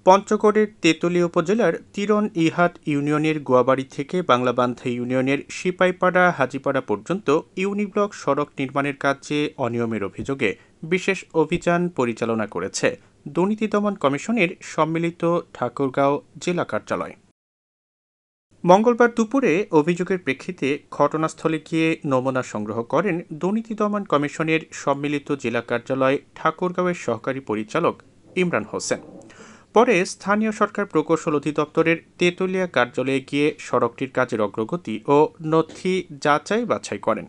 পঞ্চগড়ের তেঁতুলিয়া উপজেলার তিরন ইহাট ইউনিয়নের গোয়াবাড়ি থেকে বাংলাবান্ধা ইউনিয়নের সিপাইপাড়া হাজীপাড়া পর্যন্ত ইউনিব্লক সড়ক নির্মাণের কাজে অনিয়মের অভিযোগে বিশেষ অভিযান পরিচালনা করেছে দুর্নীতি দমন কমিশনের সম্মিলিত ঠাকুরগাঁও জেলা কার্যালয়। মঙ্গলবার দুপুরে অভিযোগের প্রেক্ষিতে ঘটনাস্থলে গিয়ে নমুনা সংগ্রহ করেন দুর্নীতি দমন কমিশনের সম্মিলিত জেলা কার্যালয় ঠাকুরগাঁওয়ের সহকারী পরিচালক ইমরান হোসেন। পরে স্থানীয় সরকার প্রকৌশল অধিদপ্তরের তেঁতুলিয়া কার্যালয়ে গিয়ে সড়কটির কাজের অগ্রগতি ও নথি যাচাই বাছাই করেন।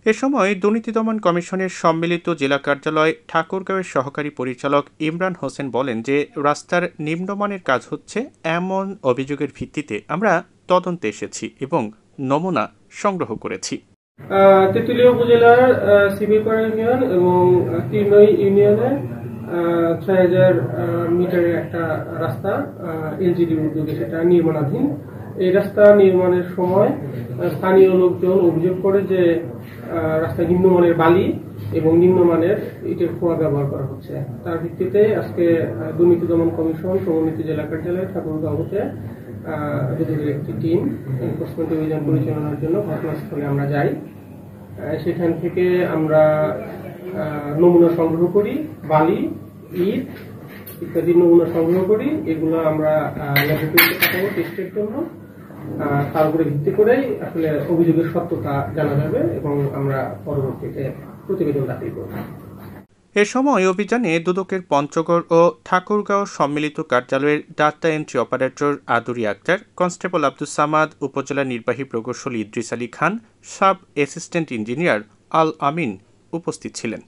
এ সময় দুর্নীতি দমন কমিশনের সম্মিলিত জেলা কার্যালয় ঠাকুরগাঁওয়ের সহকারী পরিচালক ইমরান হোসেন বলেন যে রাস্তার নিম্নমানের কাজ হচ্ছে এমন অভিযোগের ভিত্তিতে আমরা তদন্তে এসেছি এবং নমুনা সংগ্রহ করেছি। তেঁতুলিয়া উপজেলার সিবিপাড়া ইউনিয়ন এবং তিরনই ইউনিয়নে ৬,০০০ মিটারের একটা রাস্তা এলজিডি উদ্যোগে সেটা নির্মাণাধীন। এই রাস্তা নির্মাণের সময় স্থানীয় লোকজন অভিযোগ করে যে রাস্তায় নিম্নমানের বালি এবং নিম্নমানের ইটের খোয়া ব্যবহার করা হচ্ছে। তার ভিত্তিতে আজকে দুর্নীতি দমন কমিশন সমন্বিত জেলা কার্যালয় ঠাকুরগাঁওতে দুদকের একটি টিম এনফোর্সমেন্ট অভিযান পরিচালনার জন্য ঘটনাস্থলে আমরা যাই। সেখান থেকে আমরা নমুনা সংগ্রহ করি, বালি, ইট ইত্যাদি নমুনা সংগ্রহ করি। এগুলো আমরা ল্যাবরেটরিতে পাঠাবো টেস্টের জন্য। তার উপরে ভিত্তি করেই আসলে অভিযোগের সত্যতা জানা যাবে এবং আমরা পরবর্তীতে প্রতিবেদন দাখিল করব। এ সময় অভিযানে দুদকের পঞ্চগড় ও ঠাকুরগাঁও সম্মিলিত কার্যালয়ের data entry operator Aduri Akter, constable Abdus Samad, উপজেলা নির্বাহী প্রকৌশলী Idris Ali Khan, sub assistant engineer আল আমিন উপস্থিত ছিলেন।